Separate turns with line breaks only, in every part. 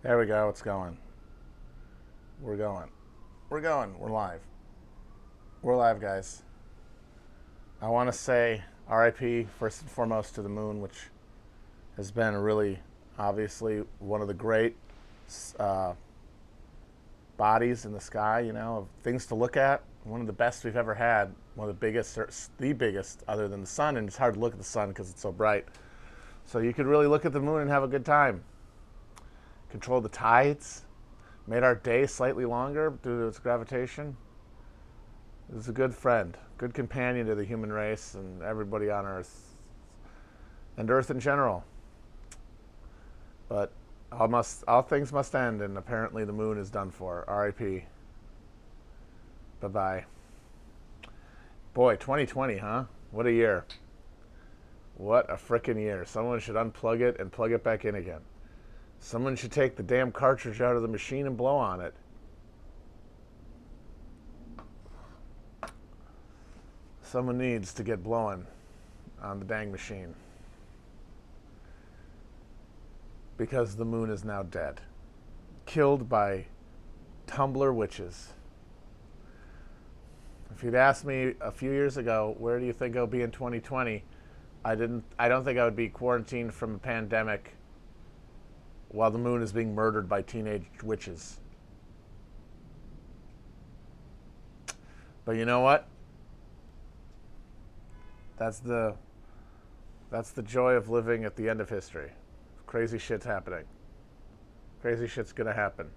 There we go. It's going. We're going. We're going. We're live. We're live, guys. I want to say RIP first and foremost to the moon, which has been really, obviously, one of the great uh, bodies in the sky, of things to look at. One of the best we've ever had. One of the biggest, or the biggest, other than the sun. And it's hard to look at the sun because it's so bright. So you could really look at the moon and have a good time. Control the tides. Made our day slightly longer due to its gravitation. It was a good friend, good companion to the human race and everybody on Earth, and Earth in general. But all things must end, and apparently the moon is done for. R.I.P. Bye-bye. Boy, 2020, huh? What a year. What a frickin' year. Someone should unplug it and plug it back in again. Someone should take the damn cartridge out of the machine and blow on it. Someone needs to get blowing on the dang machine. Because the moon is now dead. Killed by Tumblr witches. If you'd asked me a few years ago, where do you think I'll be in 2020? I don't think I would be quarantined from a pandemic while the moon is being murdered by teenage witches. But you know what? That's the joy of living at the end of history. Crazy shit's happening. Crazy shit's gonna happen.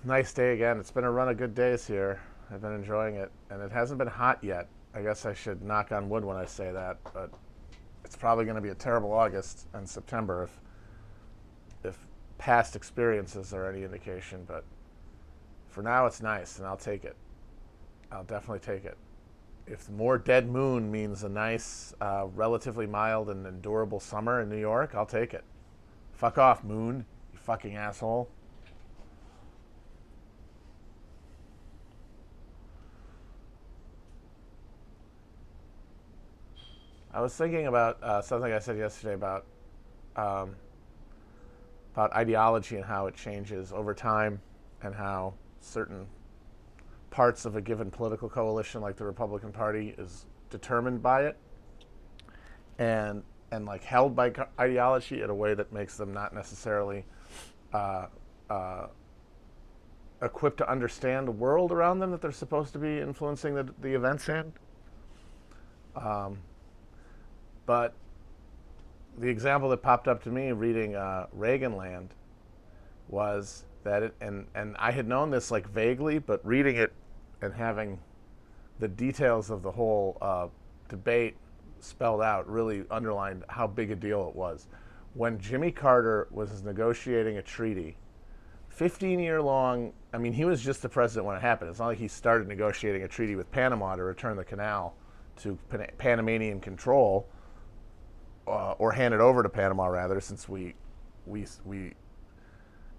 Nice day again. It's been a run of good days here. I've been enjoying it. And it hasn't been hot yet. I guess I should knock on wood when I say that. But it's probably going to be a terrible August and September if past experiences are any indication. But for now, it's nice, and I'll take it. I'll definitely take it. If more dead moon means a nice, relatively mild and endurable summer in New York, I'll take it. Fuck off, moon, you fucking asshole. I was thinking about something I said yesterday about ideology and how it changes over time, and how certain parts of a given political coalition, like the Republican Party, is determined by it, and like held by ideology in a way that makes them not necessarily uh, uh, equipped to understand the world around them that they're supposed to be influencing the events in. But the example that popped up to me reading Reagan Land was that and I had known this like vaguely, but reading it and having the details of the whole debate spelled out really underlined how big a deal it was. When Jimmy Carter was negotiating a treaty, 15-year long, I mean, he was just the president when it happened. It's not like he started negotiating a treaty with Panama to return the canal to Panamanian control. Or hand it over to Panama, rather, since we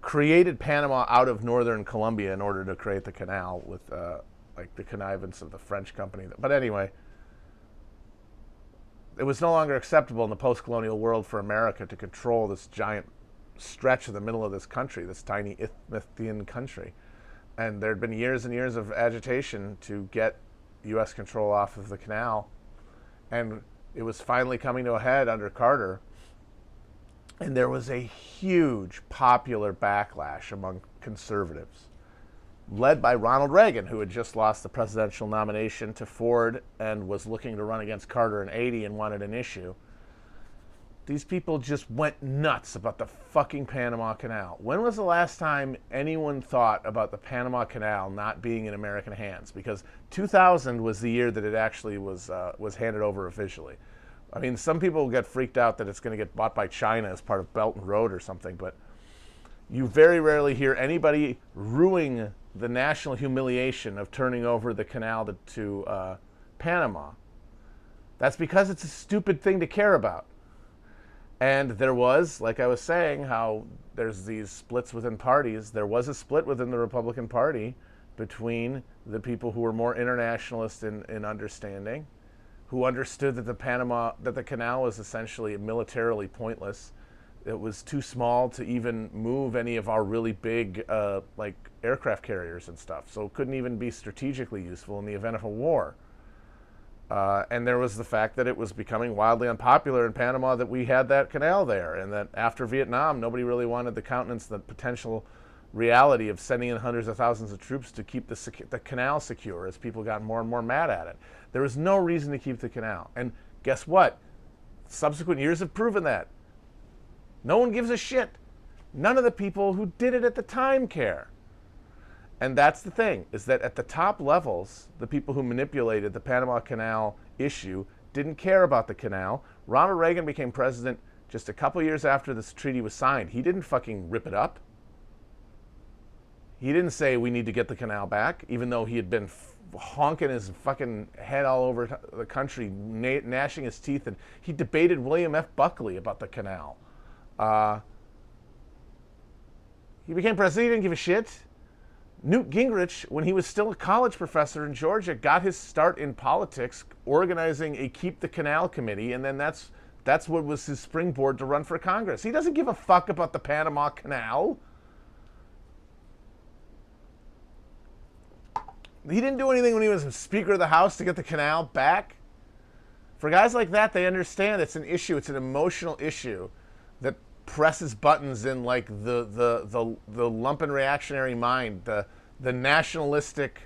created Panama out of northern Colombia in order to create the canal with like the connivance of the French company. But anyway, it was no longer acceptable in the post-colonial world for America to control this giant stretch of the middle of this country, this tiny Isthmian country. And there had been years and years of agitation to get U.S. control off of the canal. And it was finally coming to a head under Carter, and there was a huge popular backlash among conservatives, led by Ronald Reagan, who had just lost the presidential nomination to Ford and was looking to run against Carter in '80 and wanted an issue. These people just went nuts about the fucking Panama Canal. When was the last time anyone thought about the Panama Canal not being in American hands? Because 2000 was the year that it actually was handed over officially. I mean, some people get freaked out that it's going to get bought by China as part of Belt and Road or something, but you very rarely hear anybody ruining the national humiliation of turning over the canal to Panama. That's because it's a stupid thing to care about. And there was, like I was saying, how there's these splits within parties. There was a split within the Republican Party between the people who were more internationalist in understanding, who understood that the canal was essentially militarily pointless. It was too small to even move any of our really big like aircraft carriers and stuff, so it couldn't even be strategically useful in the event of a war. And there was the fact that it was becoming wildly unpopular in Panama that we had that canal there, and that after Vietnam, nobody really wanted to countenance the potential reality of sending in hundreds of thousands of troops to keep the canal secure as people got more and more mad at it. There was no reason to keep the canal. And guess what? Subsequent years have proven that. No one gives a shit. None of the people who did it at the time care. And that's the thing, is that at the top levels, the people who manipulated the Panama Canal issue didn't care about the canal. Ronald Reagan became president just a couple years after this treaty was signed. He didn't fucking rip it up. He didn't say we need to get the canal back, even though he had been honking his fucking head all over the country, gnashing his teeth, and he debated William F. Buckley about the canal. He became president, he didn't give a shit. Newt Gingrich, when he was still a college professor in Georgia, got his start in politics organizing a Keep the Canal Committee, and then that's what was his springboard to run for Congress. He doesn't give a fuck about the Panama Canal. He didn't do anything when he was Speaker of the House to get the canal back. For guys like that, they understand it's an issue, it's an emotional issue that presses buttons in like the lumpen reactionary mind, the nationalistic,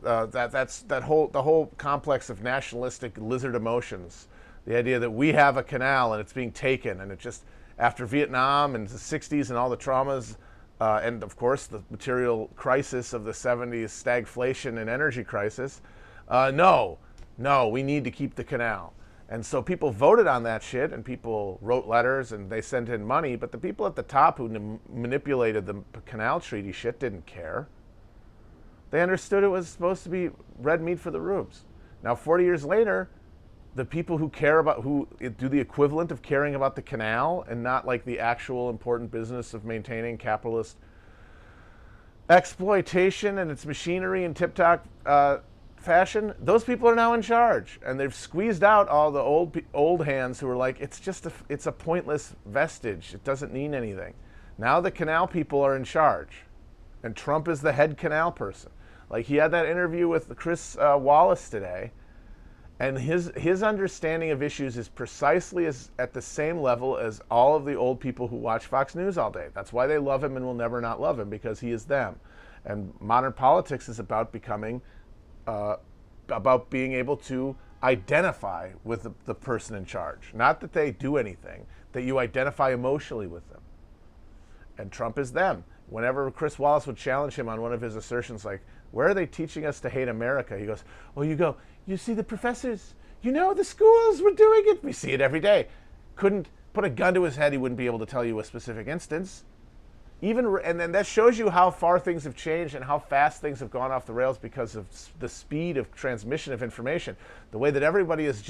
the whole complex of nationalistic lizard emotions. The idea that we have a canal and it's being taken, and it just, after Vietnam and the 60s and all the traumas, and of course the material crisis of the 70s, stagflation and energy crisis, no, we need to keep the canal. And so people voted on that shit, and people wrote letters, and they sent in money, but the people at the top who manipulated the canal treaty shit didn't care. They understood it was supposed to be red meat for the rubes. Now, 40 years later, the people who care about, who do the equivalent of caring about the canal and not like the actual important business of maintaining capitalist exploitation and its machinery in tip-top fashion, those people are now in charge, and they've squeezed out all the old hands who are like, it's a pointless vestige, it doesn't mean anything. Now the canal people are in charge, and Trump is the head canal person. Like, he had that interview with Chris Wallace today, and his understanding of issues is precisely at the same level as all of the old people who watch Fox News all day. That's why they love him and will never not love him, because he is them. And modern politics is about becoming about being able to identify with the person in charge. Not that they do anything, that you identify emotionally with them. And Trump is them. Whenever Chris Wallace would challenge him on one of his assertions, like, where are they teaching us to hate America? He goes, you see the professors, the schools were doing it. We see it every day. Couldn't put a gun to his head, he wouldn't be able to tell you a specific instance. And then that shows you how far things have changed and how fast things have gone off the rails because of the speed of transmission of information. The way that everybody is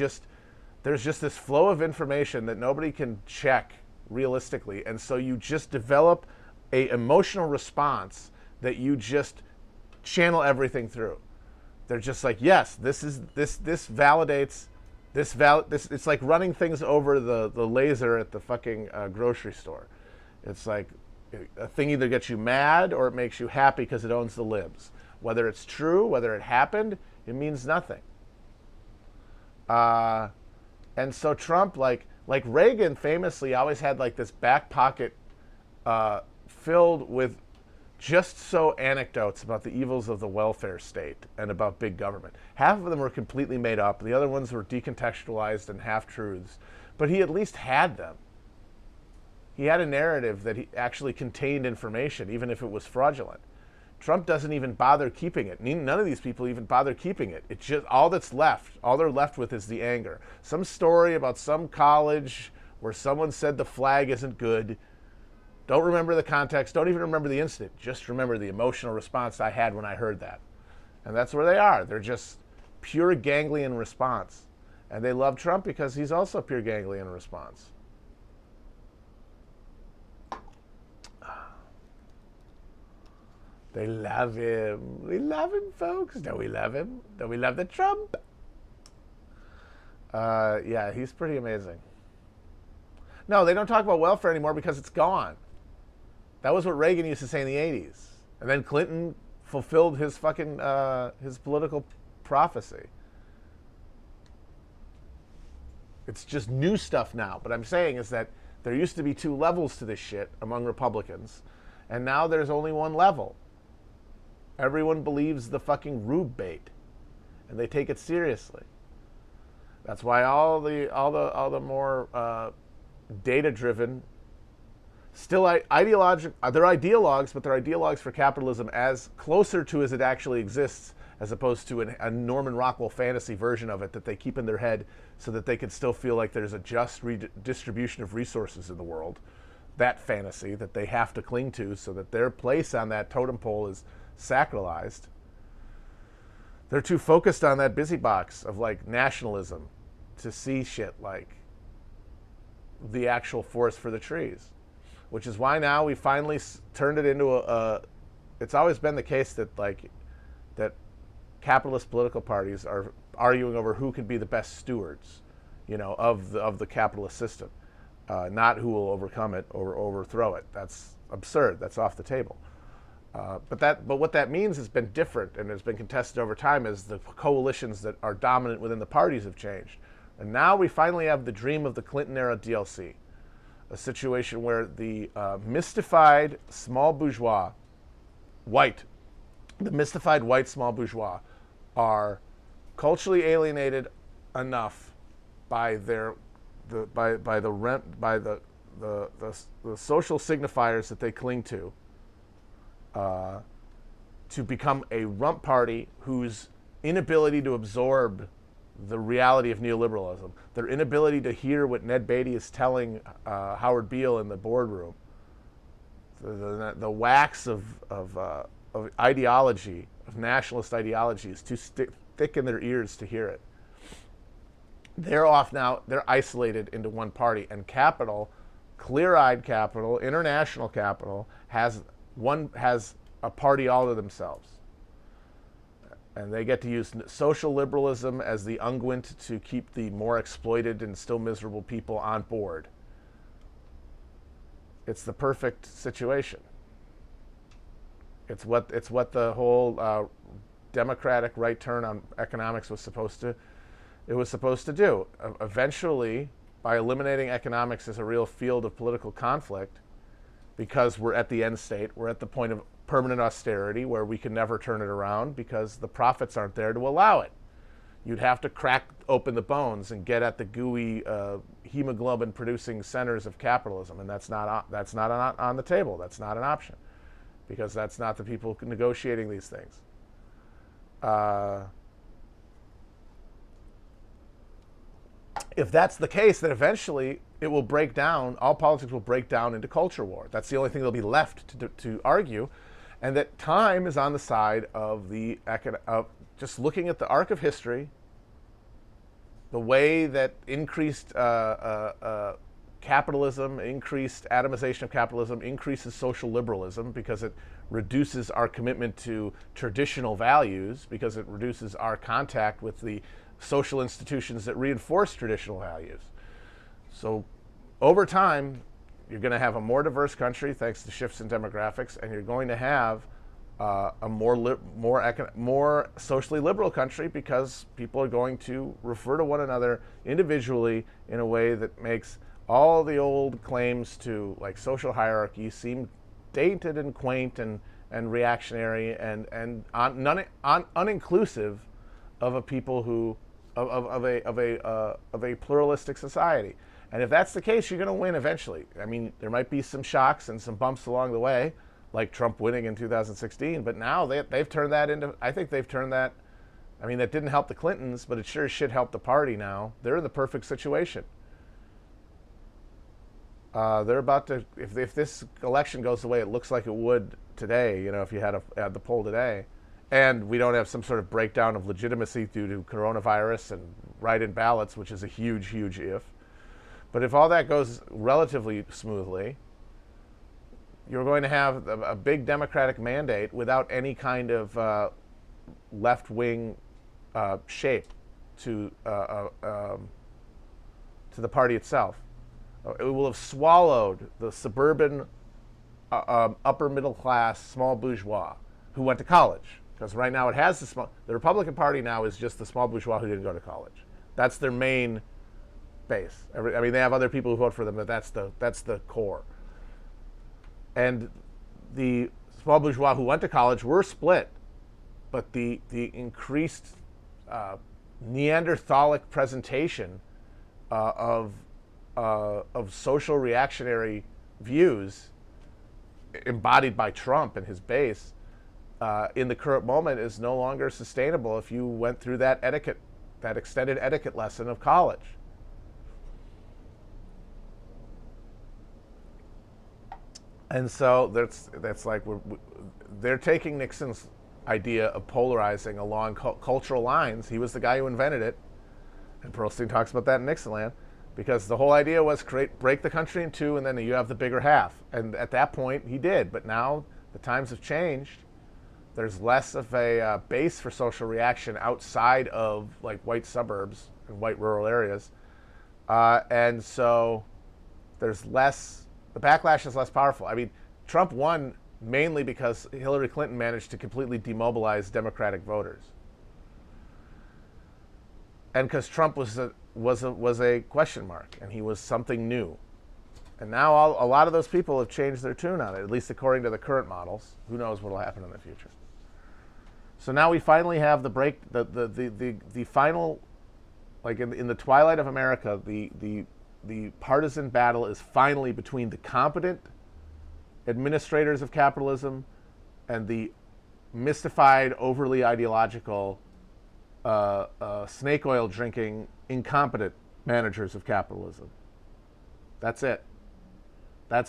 there's just this flow of information that nobody can check realistically. And so you just develop an emotional response that you just channel everything through. They're just like, yes, this validates, it's like running things over the laser at the fucking grocery store. It's like, a thing either gets you mad or it makes you happy because it owns the libs. Whether it's true, whether it happened, it means nothing. And so Trump, like Reagan famously always had like this back pocket filled with just so anecdotes about the evils of the welfare state and about big government. Half of them were completely made up. The other ones were decontextualized and half-truths. But he at least had them. He had a narrative that he actually contained information, even if it was fraudulent. Trump doesn't even bother keeping it. None of these people even bother keeping it. It's just all they're left with is the anger. Some story about some college where someone said the flag isn't good. Don't remember the context. Don't even remember the incident. Just remember the emotional response I had when I heard that. And that's where they are. They're just pure ganglion response. And they love Trump because he's also pure ganglion response. They love him. We love him, folks. Don't we love him? Don't we love the Trump? Yeah, he's pretty amazing. No, they don't talk about welfare anymore because it's gone. That was what Reagan used to say in the 80s. And then Clinton fulfilled his fucking, his political prophecy. It's just new stuff now. But I'm saying is that there used to be two levels to this shit among Republicans. And now there's only one level. Everyone believes the fucking rube bait. And they take it seriously. That's why all the more data-driven, still they're ideologues, but they're ideologues for capitalism as closer to as it actually exists, as opposed to a Norman Rockwell fantasy version of it that they keep in their head so that they can still feel like there's a just redistribution of resources in the world. That fantasy that they have to cling to so that their place on that totem pole is sacralized. They're too focused on that busy box of like nationalism to see shit like the actual forest for the trees, which is why now we finally turned it into it's always been the case that that capitalist political parties are arguing over who can be the best stewards, of the capitalist system, not who will overcome it or overthrow it. That's absurd. That's off the table. But what that means has been different and has been contested over time as the coalitions that are dominant within the parties have changed. And now we finally have the dream of the Clinton-era DLC, a situation where the mystified small bourgeois, the mystified white small bourgeois are culturally alienated enough by the social signifiers that they cling to become a rump party whose inability to absorb the reality of neoliberalism, their inability to hear what Ned Beatty is telling Howard Beale in the boardroom, the wax of ideology, of nationalist ideology is too thick in their ears to hear it. They're off now, they're isolated into one party, and capital, clear-eyed capital, international capital, has a party all to themselves. And they get to use social liberalism as the unguent to keep the more exploited and still miserable people on board. It's the perfect situation. It's what the whole democratic right turn on economics was supposed to do. Eventually, by eliminating economics as a real field of political conflict, because we're at the end state, we're at the point of permanent austerity where we can never turn it around because the profits aren't there to allow it. You'd have to crack open the bones and get at the gooey hemoglobin-producing centers of capitalism, and that's not on the table. That's not an option because that's not the people negotiating these things. If that's the case, then eventually it will break down, all politics will break down into culture war. That's the only thing that'll be left to argue. And that time is on the side of just looking at the arc of history, the way that increased capitalism, increased atomization of capitalism, increases social liberalism because it reduces our commitment to traditional values, because it reduces our contact with the social institutions that reinforce traditional values. So over time, you're going to have a more diverse country thanks to shifts in demographics, and you're going to have a more socially liberal country because people are going to refer to one another individually in a way that makes all the old claims to like social hierarchy seem dated and quaint and reactionary and uninclusive of a people who of a pluralistic society. And if that's the case, you're going to win eventually. I mean, there might be some shocks and some bumps along the way, like Trump winning in 2016, but now they've turned that into, I think they've turned that, I mean, that didn't help the Clintons, but it sure as shit helped the party now. They're in the perfect situation. They're about to, if this election goes the way it looks like it would today, if you had the poll today, and we don't have some sort of breakdown of legitimacy due to coronavirus and write-in ballots, which is a huge, huge if. But if all that goes relatively smoothly, you're going to have a big Democratic mandate without any kind of left-wing shape to the party itself. It will have swallowed the suburban, upper middle class, small bourgeois who went to college. Because right now it has the Republican Party now is just the small bourgeois who didn't go to college. That's their main base. I mean, they have other people who vote for them, but that's the core. And the small bourgeois who went to college were split, but the increased Neanderthalic presentation of social reactionary views embodied by Trump and his base in the current moment is no longer sustainable if you went through that extended etiquette lesson of college. And so that's like they're taking Nixon's idea of polarizing along cultural lines. He was the guy who invented it, and Pearlstein talks about that in Nixon Land, because the whole idea was break the country in two, and then you have the bigger half. And at that point, he did. But now the times have changed. There's less of a base for social reaction outside of like white suburbs and white rural areas, and so there's less. The backlash is less powerful. I mean, Trump won mainly because Hillary Clinton managed to completely demobilize Democratic voters, and because Trump was a question mark, and he was something new. And now a lot of those people have changed their tune on it, at least according to the current models. Who knows what will happen in the future? So now we finally have the final, like in the twilight of America, the partisan battle is finally between the competent administrators of capitalism and the mystified, overly ideological, snake oil drinking, incompetent managers of capitalism. That's it. That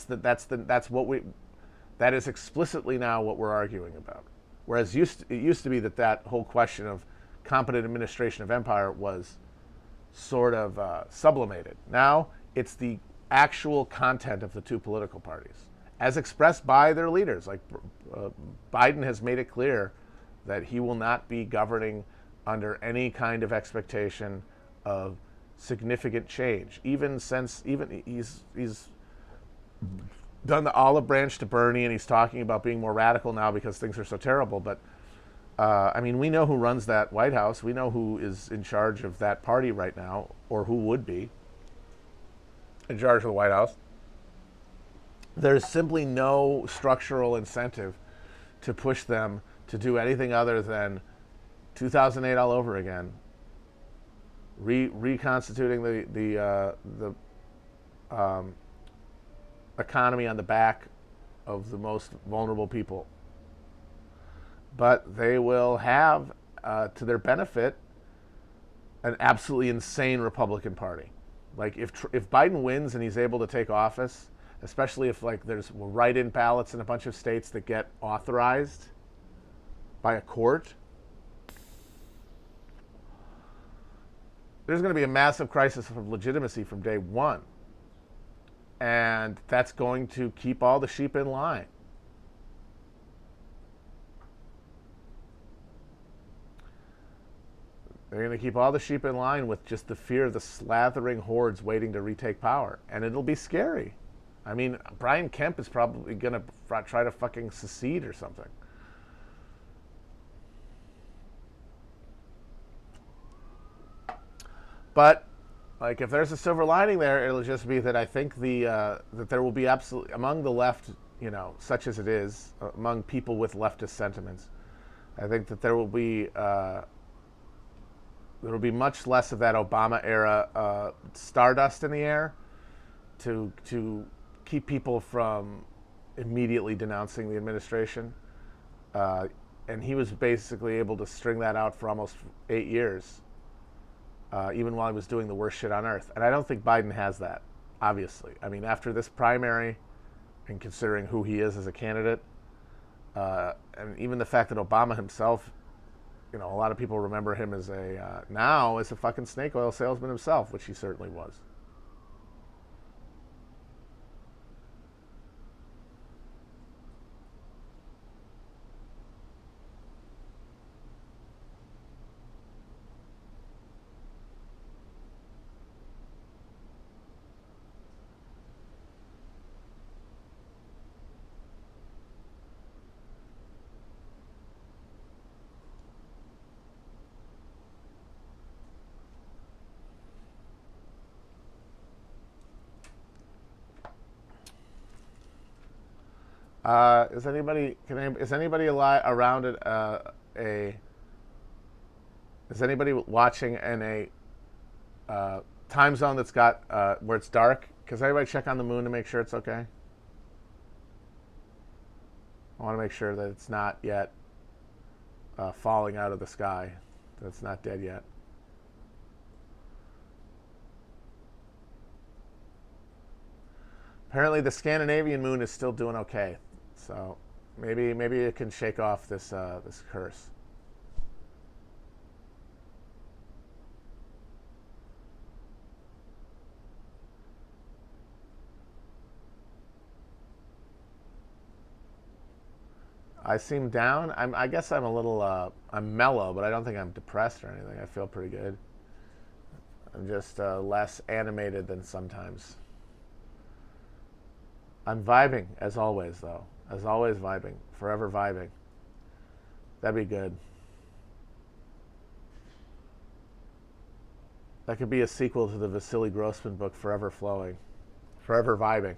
is explicitly now what we're arguing about. Whereas it used to be that whole question of competent administration of empire was sort of sublimated. Now it's the actual content of the two political parties, as expressed by their leaders. Like Biden has made it clear that he will not be governing under any kind of expectation of significant change. Even he's done the olive branch to Bernie, and he's talking about being more radical now because things are so terrible. But I mean, we know who runs that White House. We know who is in charge of that party right now, or who would be in charge of the White House. There's simply no structural incentive to push them to do anything other than 2008 all over again, reconstituting the economy on the back of the most vulnerable people. But they will have, to their benefit, an absolutely insane Republican Party. Like if Biden wins and he's able to take office, especially if like there's write-in ballots in a bunch of states that get authorized by a court, there's going to be a massive crisis of legitimacy from day one. And that's going to keep all the sheep in line. They're going to keep all the sheep in line with just the fear of the slathering hordes waiting to retake power. And it'll be scary. I mean, Brian Kemp is probably going to try to fucking secede or something. But like, if there's a silver lining there, it'll just be that I think that there will be absolutely, among the left, such as it is, among people with leftist sentiments, I think that there will be much less of that Obama era stardust in the air to keep people from immediately denouncing the administration. And he was basically able to string that out for almost 8 years. Even while he was doing the worst shit on earth. And I don't think Biden has that, obviously. I mean, after this primary, and considering who he is as a candidate, and even the fact that Obama himself, a lot of people remember him as now as a fucking snake oil salesman himself, which he certainly was. Is anybody alive around at a? Is anybody watching in a time zone that's got where it's dark? Does anybody check on the moon to make sure it's okay? I want to make sure that it's not yet falling out of the sky. That it's not dead yet. Apparently, the Scandinavian moon is still doing okay, so maybe it can shake off this this curse. I seem down. I guess I'm a little. I'm mellow, but I don't think I'm depressed or anything. I feel pretty good. I'm just less animated than sometimes. I'm vibing, as always, though. As always, vibing. Forever vibing. That'd be good. That could be a sequel to the Vasily Grossman book, Forever Flowing. Forever vibing.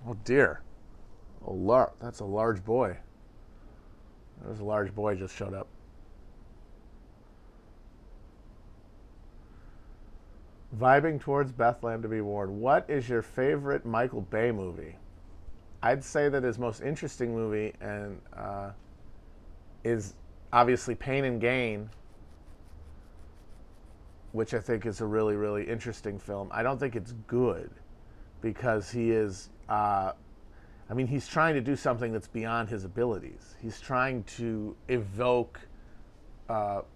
Oh dear. That's a large boy. There's a large boy just showed up. Vibing towards Bethlehem to be warned. What is your favorite Michael Bay movie? I'd say that his most interesting movie and is obviously Pain and Gain, which I think is a really, really interesting film. I don't think it's good because he is he's trying to do something that's beyond his abilities. He's trying to evoke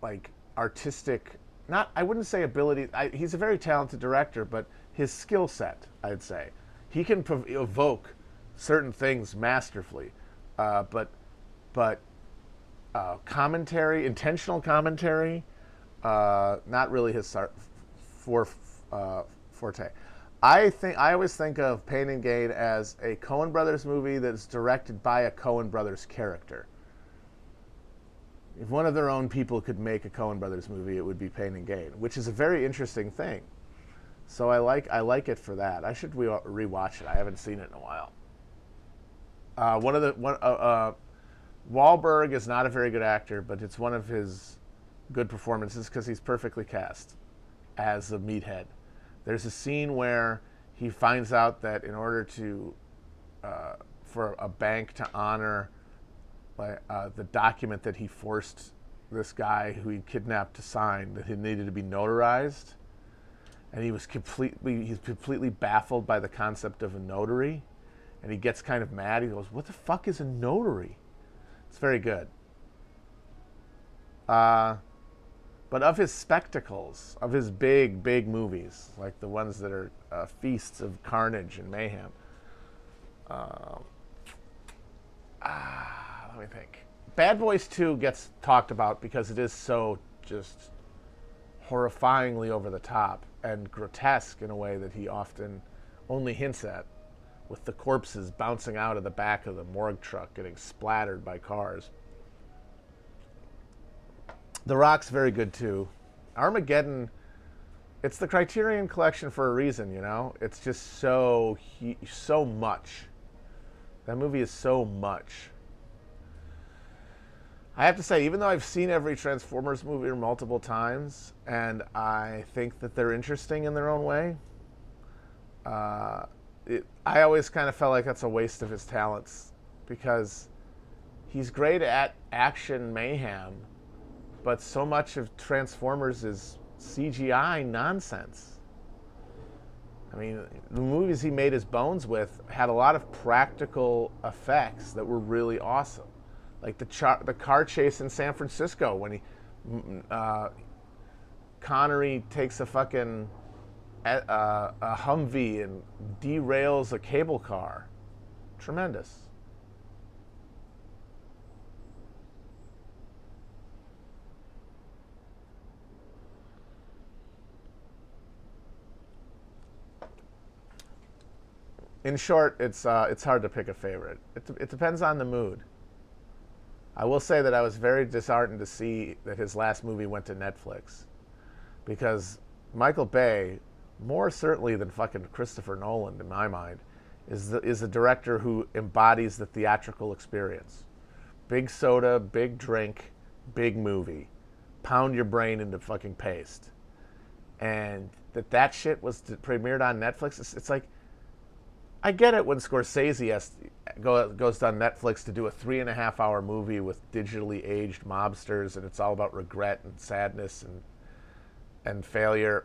like artistic, I wouldn't say ability. He's a very talented director, but his skill set, I'd say. He can evoke certain things masterfully, but commentary, intentional commentary, not really his forte. I always think of Pain and Gain as a Coen Brothers movie that's directed by a Coen Brothers character. If one of their own people could make a Coen Brothers movie, it would be Pain and Gain, which is a very interesting thing. So I like it for that. I should rewatch it. I haven't seen it in a while. Wahlberg is not a very good actor, but it's one of his good performances because he's perfectly cast as a meathead. There's a scene where he finds out that in order to, for a bank to honor the document that he forced this guy who he kidnapped to sign, that it needed to be notarized, and he's completely baffled by the concept of a notary, and he gets kind of mad. He goes, "What the fuck is a notary?" It's very good. But of his spectacles, of his big movies, like the ones that are feasts of carnage and mayhem, let me think. Bad Boys 2 gets talked about because it is so just horrifyingly over the top and grotesque in a way that he often only hints at, with the corpses bouncing out of the back of the morgue truck getting splattered by cars. The Rock's very good too. Armageddon, it's the Criterion Collection for a reason, you know? It's just so much. That movie is so much. I have to say, even though I've seen every Transformers movie multiple times, and I think that they're interesting in their own way, I always kind of felt like that's a waste of his talents, because he's great at action mayhem, but so much of Transformers is CGI nonsense. I mean, the movies he made his bones with had a lot of practical effects that were really awesome. Like the car chase in San Francisco when Connery takes a fucking a Humvee and derails a cable car. Tremendous. In short, it's hard to pick a favorite. It depends on the mood. I will say that I was very disheartened to see that his last movie went to Netflix, because Michael Bay, more certainly than fucking Christopher Nolan in my mind, is a director who embodies the theatrical experience. Big soda, big drink, big movie. Pound your brain into fucking paste. And that shit was premiered on Netflix. It's like, I get it when Scorsese goes on Netflix to do a 3.5 hour movie with digitally aged mobsters, and it's all about regret and sadness and failure.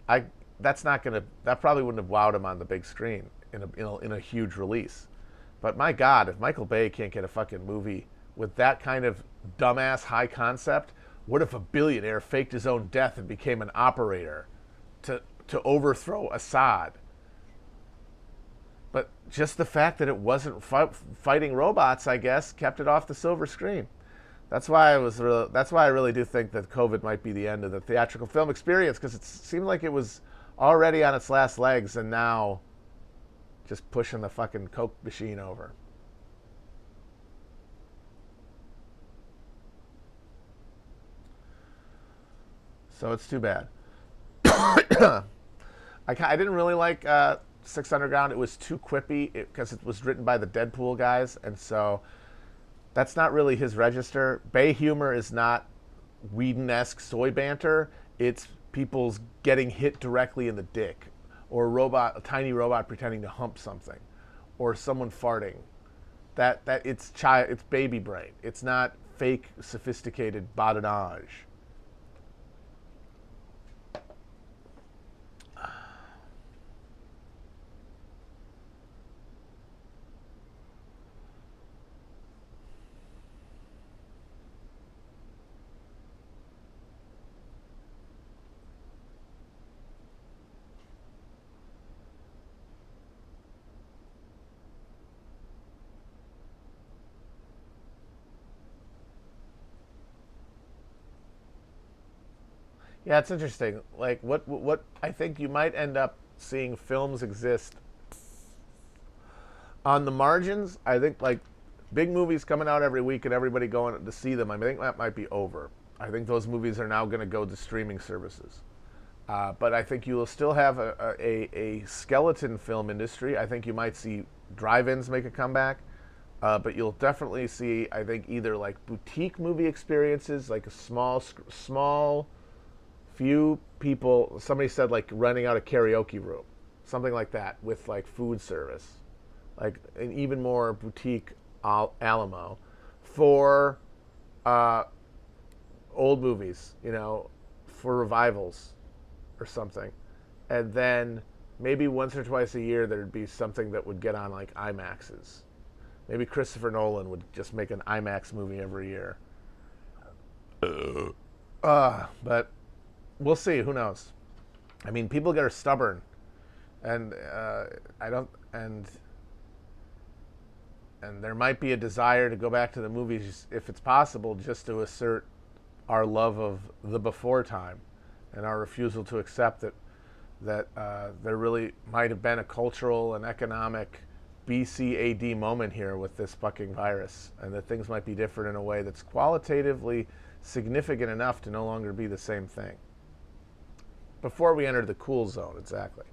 That probably wouldn't have wowed him on the big screen in a huge release. But my God, if Michael Bay can't get a fucking movie with that kind of dumbass high concept, what if a billionaire faked his own death and became an operator to overthrow Assad? But just the fact that it wasn't fighting robots, I guess, kept it off the silver screen. That's why I really do think that COVID might be the end of the theatrical film experience, because it seemed like it was already on its last legs, and now just pushing the fucking Coke machine over. So it's too bad. I didn't really like Six Underground. It was too quippy because it was written by the Deadpool guys, and so that's not really his register. Bay humor is not Whedon-esque soy banter. It's people's getting hit directly in the dick, or a tiny robot pretending to hump something, or someone farting. That it's baby brain. It's not fake, sophisticated badinage. Yeah, it's interesting. Like what I think you might end up seeing films exist on the margins. I think like big movies coming out every week and everybody going to see them. I think that might be over. I think those movies are now going to go to streaming services. But I think you will still have a skeleton film industry. I think you might see drive-ins make a comeback. But you'll definitely see, I think, either like boutique movie experiences, like a small few people. Somebody said like renting out a karaoke room, something like that, with like food service, like an even more boutique Alamo for old movies, for revivals or something. And then maybe once or twice a year there'd be something that would get on like IMAXs. Maybe Christopher Nolan would just make an IMAX movie every year. But we'll see. Who knows? I mean, people get stubborn, and and there might be a desire to go back to the movies if it's possible, just to assert our love of the before time, and our refusal to accept that there really might have been a cultural and economic BC AD moment here with this fucking virus, and that things might be different in a way that's qualitatively significant enough to no longer be the same thing. Before we enter the cool zone, exactly.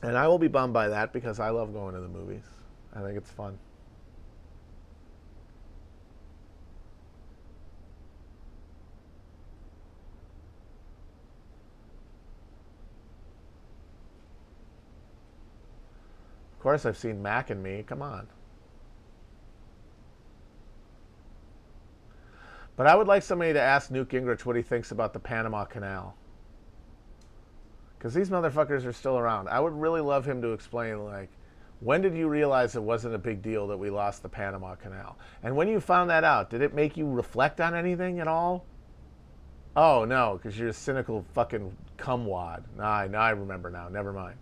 And I will be bummed by that, because I love going to the movies. I think it's fun. Of course, I've seen Mac and Me. Come on. But I would like somebody to ask Newt Gingrich what he thinks about the Panama Canal. Because these motherfuckers are still around. I would really love him to explain, like, when did you realize it wasn't a big deal that we lost the Panama Canal? And when you found that out, did it make you reflect on anything at all? Oh, no, because you're a cynical fucking cumwad. Nah, I remember now. Never mind.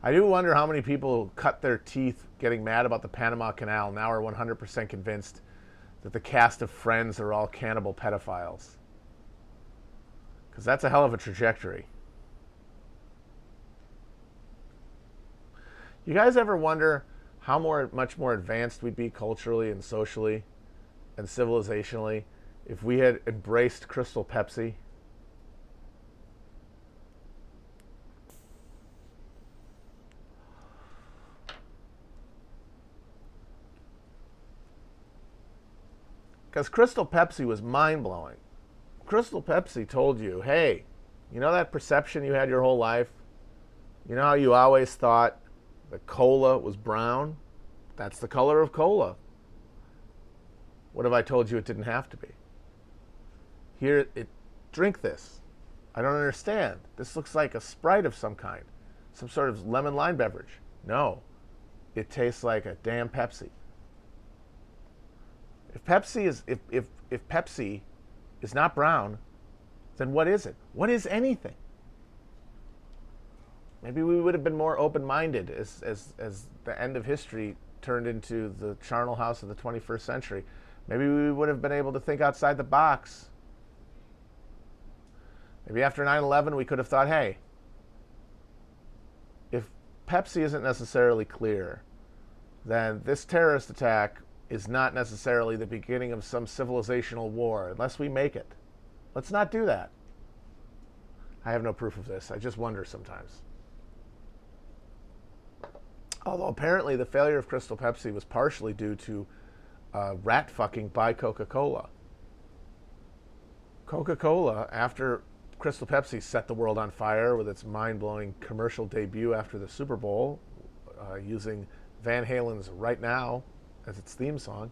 I do wonder how many people cut their teeth getting mad about the Panama Canal now are 100% convinced that the cast of Friends are all cannibal pedophiles. Because that's a hell of a trajectory. You guys ever wonder how much more advanced we'd be culturally and socially and civilizationally if we had embraced Crystal Pepsi? Because Crystal Pepsi was mind-blowing. Crystal Pepsi told you, hey, you know that perception you had your whole life? You know how you always thought that cola was brown? That's the color of cola. What if I told you it didn't have to be? Here, drink this. I don't understand. This looks like a Sprite of some kind. Some sort of lemon lime beverage. No. It tastes like a damn Pepsi. If Pepsi is not brown, then what is it? What is anything? Maybe we would have been more open-minded as the end of history turned into the charnel house of the 21st century. Maybe we would have been able to think outside the box. Maybe after 9/11 we could have thought, hey, if Pepsi isn't necessarily clear, then this terrorist attack is not necessarily the beginning of some civilizational war, unless we make it. Let's not do that. I have no proof of this. I just wonder sometimes. Although apparently the failure of Crystal Pepsi was partially due to rat fucking by Coca-Cola. Coca-Cola, after Crystal Pepsi set the world on fire with its mind-blowing commercial debut after the Super Bowl, using Van Halen's Right Now as its theme song.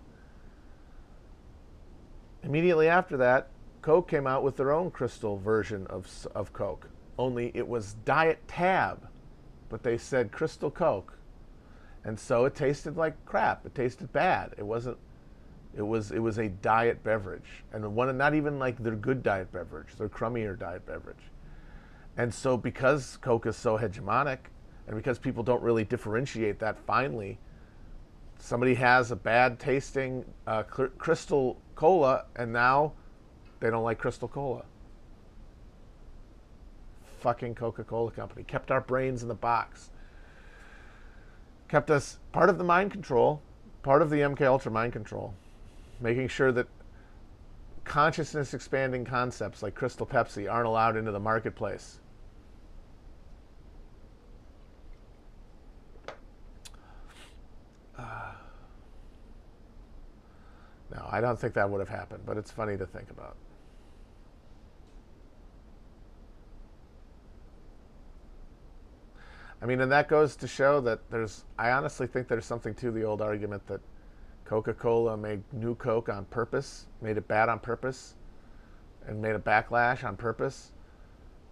Immediately after that, Coke came out with their own Crystal version of Coke. Only it was Diet Tab, but they said Crystal Coke. And so it tasted like crap. It tasted bad. It wasn't. It was a diet beverage, and not even like their good diet beverage, their crummier diet beverage. And so because Coke is so hegemonic, and because people don't really differentiate that finely, somebody has a bad tasting Crystal Cola, and now they don't like Crystal Cola. Fucking Coca-Cola Company kept our brains in the box. Kept us part of the mind control, part of the MK Ultra mind control, making sure that consciousness expanding concepts like Crystal Pepsi aren't allowed into the marketplace. No, I don't think that would have happened, but it's funny to think about. I mean, and that goes to show that I honestly think there's something to the old argument that Coca-Cola made New Coke on purpose, made it bad on purpose, and made a backlash on purpose,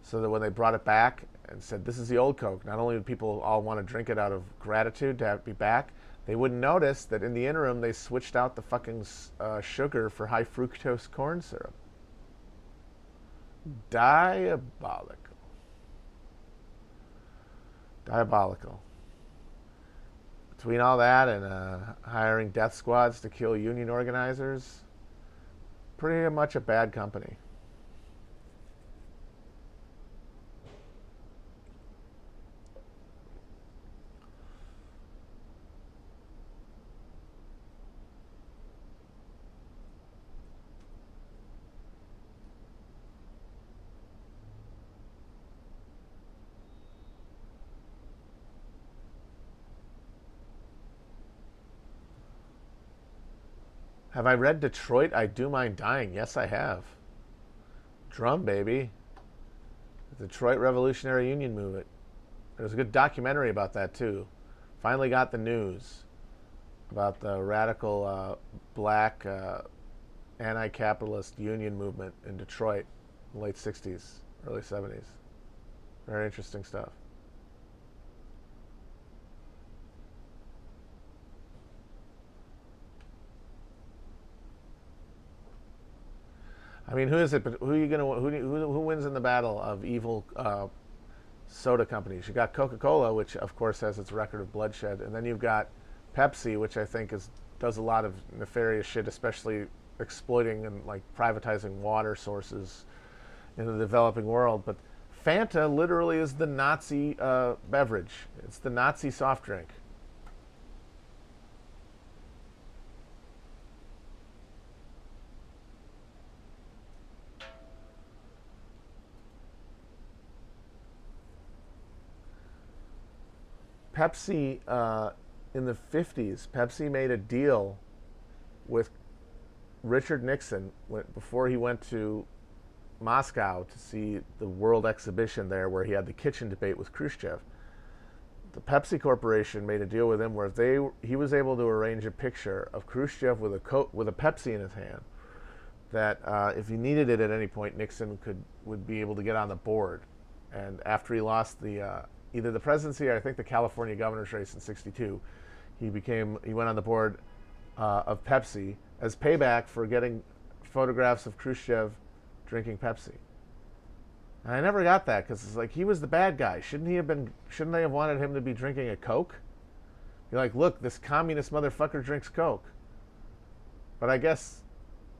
so that when they brought it back and said, this is the old Coke, not only did people all want to drink it out of gratitude to have it be back, they wouldn't notice that in the interim they switched out the fucking sugar for high fructose corn syrup. Diabolical. Diabolical. Between all that and hiring death squads to kill union organizers, pretty much a bad company. Have I read Detroit? I Do Mind Dying. Yes, I have. Drum, baby. The Detroit Revolutionary Union Movement. There's a good documentary about that, too. Finally got the news about the radical black anti-capitalist union movement in Detroit in the late 60s, early 70s. Very interesting stuff. I mean, who is it? But who are you gonna? Who wins in the battle of evil soda companies? You got Coca-Cola, which of course has its record of bloodshed, and then you've got Pepsi, which I think does a lot of nefarious shit, especially exploiting and like privatizing water sources in the developing world. But Fanta literally is the Nazi beverage. It's the Nazi soft drink. Pepsi, in the 50s, Pepsi made a deal with Richard Nixon before he went to Moscow to see the World Exhibition there, where he had the kitchen debate with Khrushchev. The Pepsi Corporation made a deal with him where he was able to arrange a picture of Khrushchev with a Pepsi in his hand, that if he needed it at any point, Nixon would be able to get on the board. And after he lost the either the presidency or I think the California governor's race in '62, he went on the board of Pepsi as payback for getting photographs of Khrushchev drinking Pepsi. And I never got that, because it's like, he was the bad guy. Shouldn't they have wanted him to be drinking a Coke? You're like, look, this communist motherfucker drinks Coke. But I guess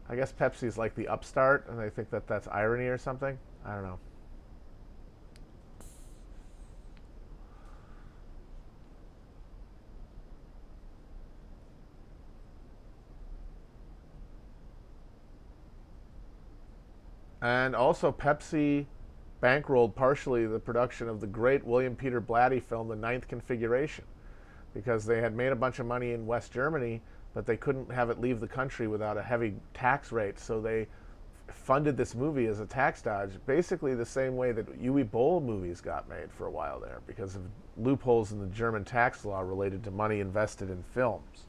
Pepsi's like the upstart, and they think that that's irony or something. I don't know. And also, Pepsi bankrolled partially the production of the great William Peter Blatty film, The Ninth Configuration, because they had made a bunch of money in West Germany, but they couldn't have it leave the country without a heavy tax rate, so they funded this movie as a tax dodge, basically the same way that Uwe Boll movies got made for a while there, because of loopholes in the German tax law related to money invested in films.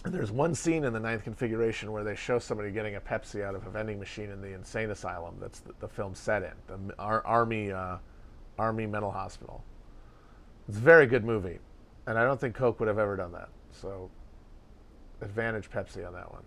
And there's one scene in The Ninth Configuration where they show somebody getting a Pepsi out of a vending machine in the insane asylum that's the film set in, the Army mental hospital. It's a very good movie, and I don't think Coke would have ever done that. So, advantage Pepsi on that one.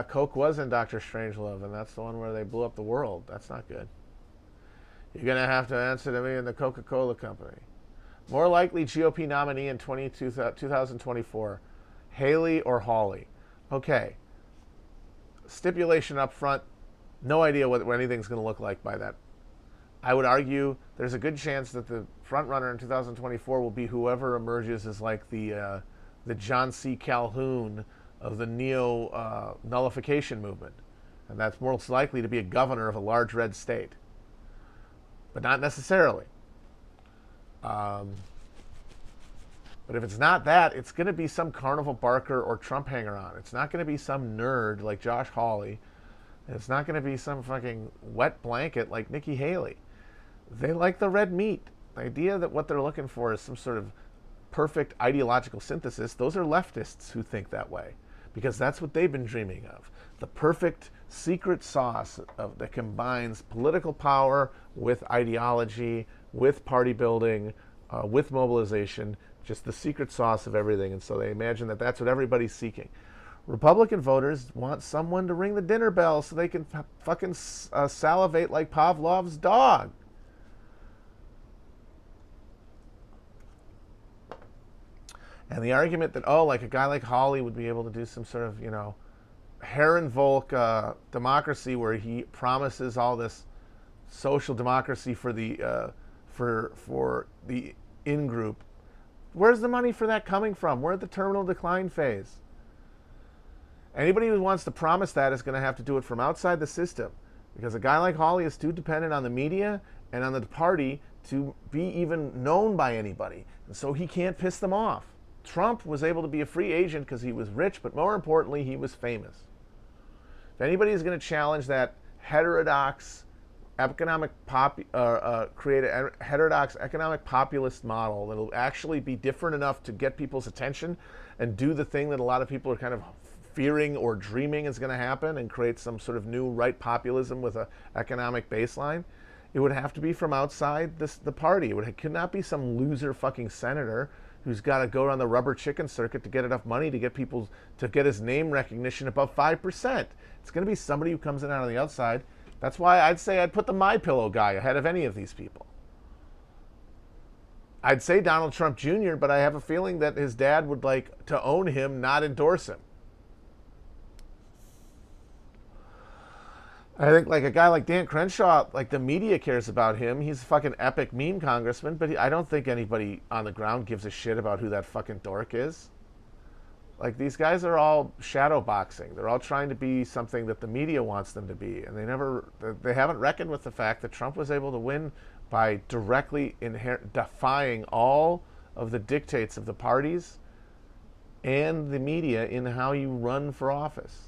Coke was in Dr. Strangelove, and that's the one where they blew up the world. That's not good. You're going to have to answer to me in the Coca-Cola Company. More likely GOP nominee in 2024, Haley or Hawley. Okay. Stipulation up front, no idea what anything's going to look like by that. I would argue there's a good chance that the front runner in 2024 will be whoever emerges as like the John C. Calhoun of the neo-nullification movement. And that's most likely to be a governor of a large red state. But not necessarily. But if it's not that, it's going to be some carnival barker or Trump hanger-on. It's not going to be some nerd like Josh Hawley. It's not going to be some fucking wet blanket like Nikki Haley. They like the red meat. The idea that what they're looking for is some sort of perfect ideological synthesis, those are leftists who think that way, because that's what they've been dreaming of. The perfect secret sauce that combines political power with ideology, with party building, with mobilization, just the secret sauce of everything. And so they imagine that that's what everybody's seeking. Republican voters want someone to ring the dinner bell so they can fucking salivate like Pavlov's dog. And the argument that, oh, like a guy like Hawley would be able to do some sort of, Herrenvolk democracy where he promises all this social democracy for the for the in-group. Where's the money for that coming from? We're at the terminal decline phase. Anybody who wants to promise that is going to have to do it from outside the system, because a guy like Hawley is too dependent on the media and on the party to be even known by anybody. And so he can't piss them off. Trump was able to be a free agent because he was rich, but more importantly, he was famous. If anybody is going to challenge that heterodox create a heterodox economic populist model that'll actually be different enough to get people's attention and do the thing that a lot of people are kind of fearing or dreaming is going to happen and create some sort of new right populism with an economic baseline, It would have to be from outside the party. It could not be some loser fucking senator who's got to go on the rubber chicken circuit to get enough money to get people to get his name recognition above 5%. It's going to be somebody who comes in out on the outside. That's why I'd say I'd put the MyPillow guy ahead of any of these people. I'd say Donald Trump Jr., but I have a feeling that his dad would like to own him, not endorse him. I think like a guy like Dan Crenshaw, like the media cares about him. He's a fucking epic meme congressman, but I don't think anybody on the ground gives a shit about who that fucking dork is. Like these guys are all shadow boxing. They're all trying to be something that the media wants them to be, and they haven't reckoned with the fact that Trump was able to win by directly defying all of the dictates of the parties and the media in how you run for office.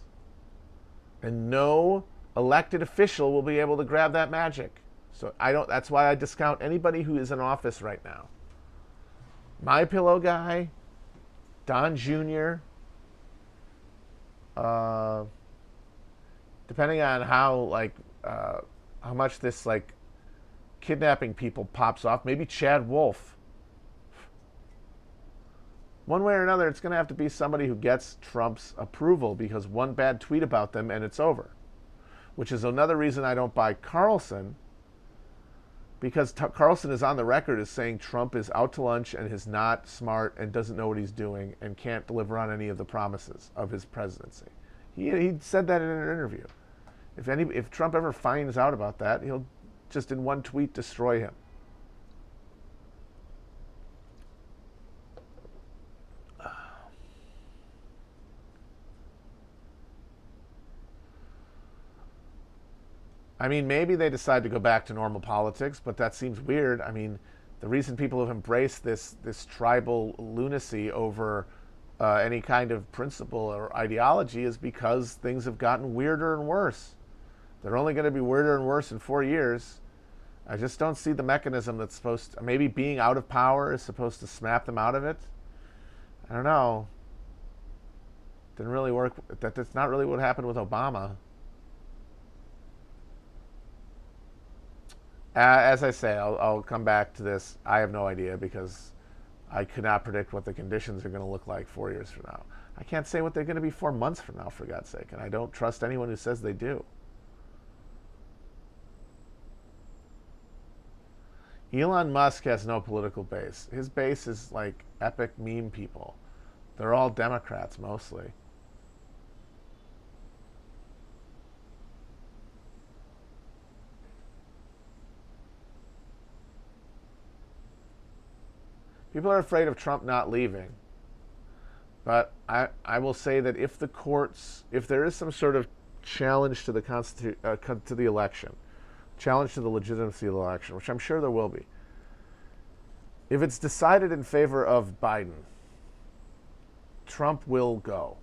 And no elected official will be able to grab that magic. So that's why I discount anybody who is in office right now. MyPillow guy, Don Jr., depending on how much this like kidnapping people pops off, maybe Chad Wolf. One way or another, it's going to have to be somebody who gets Trump's approval, because one bad tweet about them and it's over. Which is another reason I don't buy Carlson, because Carlson is on the record as saying Trump is out to lunch and is not smart and doesn't know what he's doing and can't deliver on any of the promises of his presidency. He said that in an interview. If Trump ever finds out about that, he'll just in one tweet destroy him. I mean, maybe they decide to go back to normal politics, but that seems weird. I mean, the reason people have embraced this tribal lunacy over any kind of principle or ideology is because things have gotten weirder and worse. They're only going to be weirder and worse in 4 years. I just don't see the mechanism that's supposed to... Maybe being out of power is supposed to snap them out of it. I don't know. Didn't really work. That's not really what happened with Obama. As I say, I'll come back to this. I have no idea, because I could not predict what the conditions are going to look like 4 years from now. I can't say what they're going to be 4 months from now, for God's sake, and I don't trust anyone who says they do. Elon Musk has no political base. His base is like epic meme people. They're all Democrats, mostly. People are afraid of Trump not leaving. But I will say that if there is some sort of challenge to the election, challenge to the legitimacy of the election, which I'm sure there will be, if it's decided in favor of Biden, Trump will go.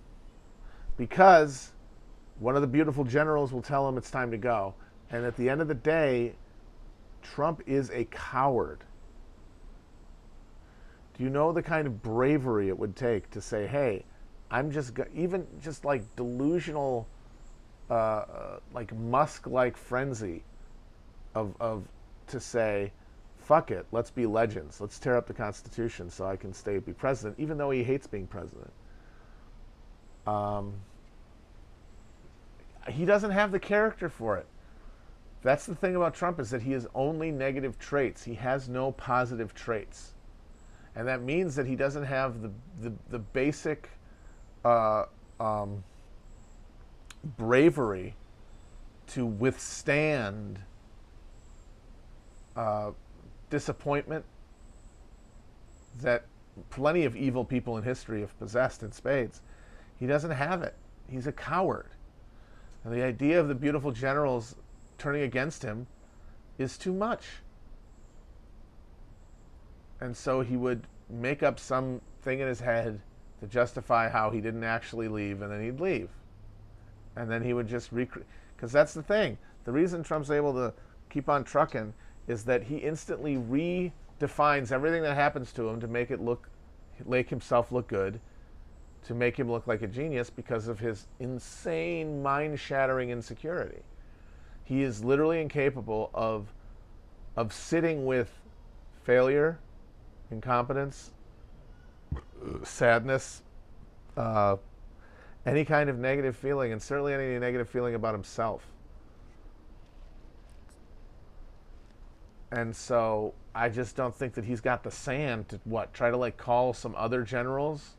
Because one of the beautiful generals will tell him it's time to go. And at the end of the day, Trump is a coward. Do you know the kind of bravery it would take to say, hey, I'm just, even just like delusional, like Musk-like frenzy of to say, fuck it, let's be legends. Let's tear up the Constitution so I can be president, even though he hates being president. He doesn't have the character for it. That's the thing about Trump, is that he has only negative traits. He has no positive traits. And that means that he doesn't have the basic bravery to withstand disappointment that plenty of evil people in history have possessed in spades. He doesn't have it. He's a coward. And the idea of the beautiful generals turning against him is too much. And so he would make up some thing in his head to justify how he didn't actually leave, and then he'd leave. And then he would just because that's the thing. The reason Trump's able to keep on trucking is that he instantly redefines everything that happens to him to make himself look good, to make him look like a genius, because of his insane, mind-shattering insecurity. He is literally incapable of of sitting with failure, incompetence, sadness, any kind of negative feeling, and certainly any negative feeling about himself. And so I just don't think that he's got the sand to try to like call some other generals.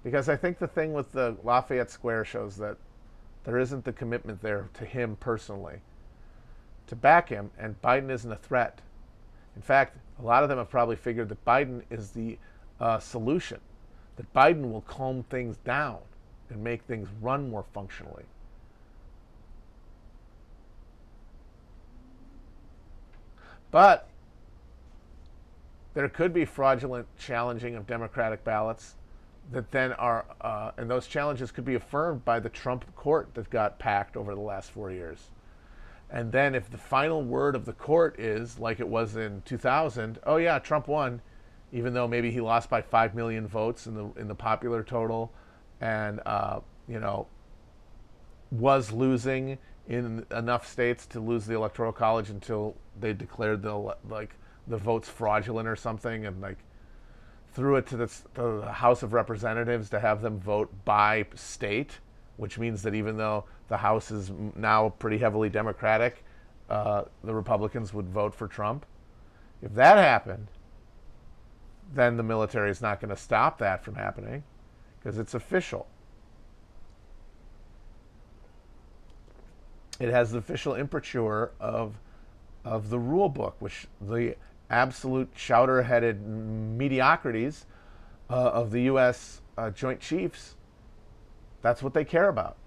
Because I think the thing with the Lafayette Square shows that there isn't the commitment there to him personally to back him, and Biden isn't a threat. In fact, a lot of them have probably figured that Biden is the solution, that Biden will calm things down and make things run more functionally. But there could be fraudulent challenging of Democratic ballots that then are, and those challenges could be affirmed by the Trump court that got packed over the last 4 years. And then if the final word of the court is, like it was in 2000, oh yeah, Trump won, even though maybe he lost by 5 million votes in the popular total, and was losing in enough states to lose the Electoral College until they declared the votes fraudulent or something, and like threw it to the House of Representatives to have them vote by state, which means that even though the House is now pretty heavily Democratic, the Republicans would vote for Trump. If that happened, then the military is not going to stop that from happening because it's official. It has the official imprimatur of the rule book, which the absolute chowder-headed mediocrities of the U.S. Joint Chiefs, that's what they care about.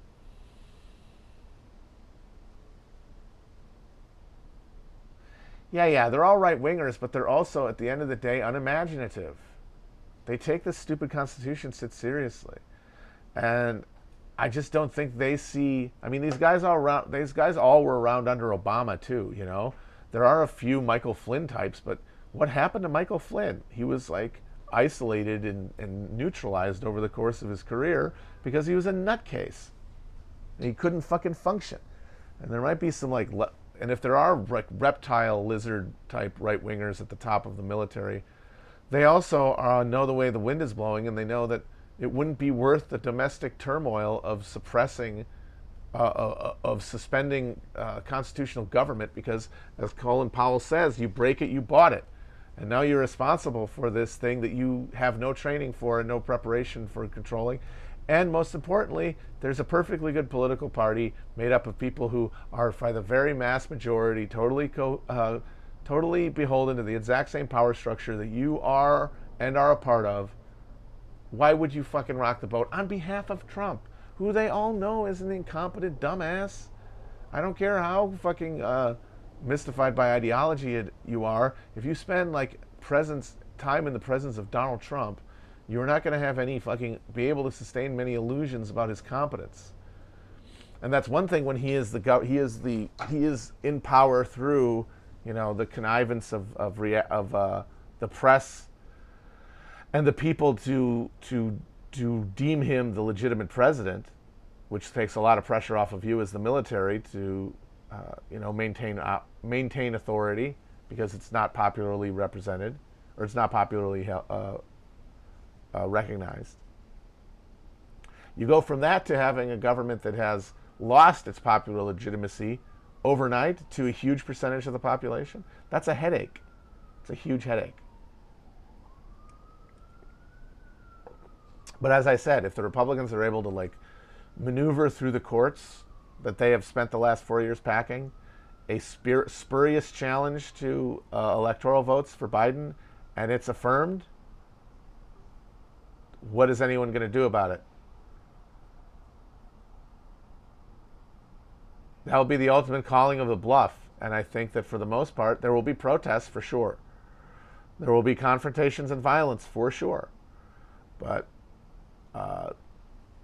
Yeah, they're all right-wingers, but they're also, at the end of the day, unimaginative. They take this stupid Constitution shit seriously. And I just don't think they see... I mean, these guys all were around under Obama, too, you know? There are a few Michael Flynn types, but what happened to Michael Flynn? He was, like, isolated and neutralized over the course of his career because he was a nutcase. He couldn't fucking function. And there might be some, like... And if there are like reptile lizard type right wingers at the top of the military, they also know the way the wind is blowing, and they know that it wouldn't be worth the domestic turmoil of suppressing, of suspending constitutional government, because, as Colin Powell says, you break it, you bought it, and now you're responsible for this thing that you have no training for and no preparation for controlling. And most importantly, there's a perfectly good political party made up of people who are, by the very mass majority, totally beholden to the exact same power structure that you are and are a part of. Why would you fucking rock the boat on behalf of Trump, who they all know is an incompetent dumbass? I don't care how fucking mystified by ideology you are. If you spend like time in the presence of Donald Trump, you're not going to have be able to sustain many illusions about his competence. And that's one thing when he is in power through, the connivance of the press and the people to deem him the legitimate president, which takes a lot of pressure off of you as the military to, maintain authority, because it's not popularly represented, or it's not popularly recognized. You go from that to having a government that has lost its popular legitimacy overnight to a huge percentage of the population. That's a headache. It's a huge headache. But as I said, if the Republicans are able to maneuver through the courts that they have spent the last 4 years packing, a spurious challenge to electoral votes for Biden, and it's affirmed, what is anyone going to do about it? That will be the ultimate calling of the bluff. And I think that for the most part, there will be protests for sure. There will be confrontations and violence for sure. But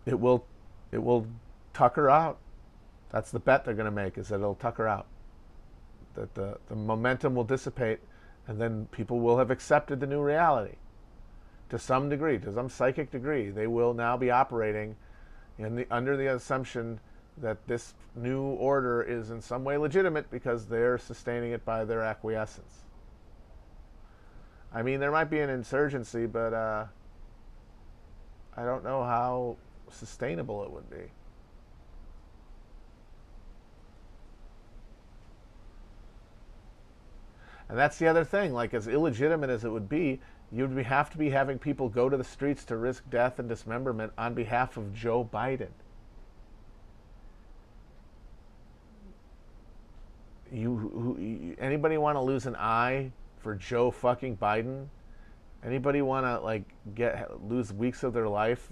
it will tucker out. That's the bet they're going to make, is that it'll tucker out. That the momentum will dissipate, and then people will have accepted the new reality. To some degree, to some psychic degree, they will now be operating under the assumption that this new order is in some way legitimate because they're sustaining it by their acquiescence. I mean, there might be an insurgency, but I don't know how sustainable it would be. And that's the other thing. Like, as illegitimate as it would be, you'd have to be having people go to the streets to risk death and dismemberment on behalf of Joe Biden. Anybody want to lose an eye for Joe fucking Biden? Anybody want to like lose weeks of their life